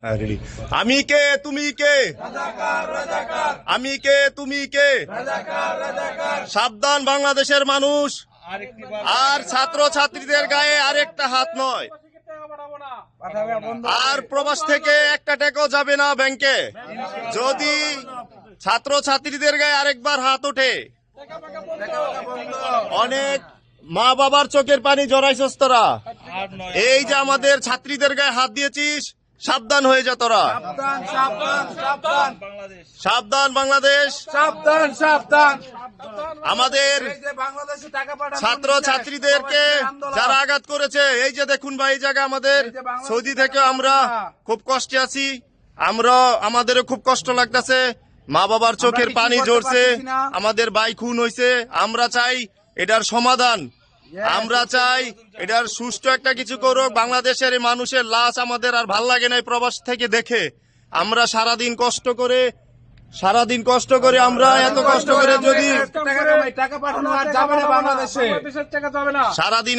হ্যাঁ, ready। আমি কে তুমি কে, আমি কে তুমি কে, সাবধান বাংলাদেশের মানুষ। আর ছাত্র ছাত্রীদের গায়ে আরেকটা হাত নয়, আর প্রবাস থেকে একটা টাকাও যাবে না ব্যাংকে। যদি ছাত্র ছাত্রীদের গায়ে আরেকবার হাত ওঠে, অনেক মা বাবার চোখের পানি জড়াইছস তোরা। এই যে আমাদের ছাত্রীদের গায়ে হাত দিয়েছিস, সাবধান হয়ে যা তোরা। সাবধান বাংলাদেশ, আমাদের ছাত্র ছাত্রীদেরকে যারা আঘাত করেছে, এই যে দেখুন ভাই, এই জায়গা আমাদের সৌদি থেকে আমরা খুব কষ্টে আছি। আমাদেরও খুব কষ্ট লাগতেছে, মা বাবার চোখের পানি ঝরছে, আমাদের ভাই খুন হয়েছে। আমরা চাই এটার সমাধান, আমরা চাই এটার সুষ্ঠু একটা কিছু করুক। বাংলাদেশের এই মানুষের লাশ আমাদের আর ভাল লাগে না প্রবাস থেকে দেখে। আমরা সারাদিন কষ্ট করে আমরা এত কষ্ট করে যদি টাকা পাঠানো আর যাবে না বাংলাদেশে, সারাদিন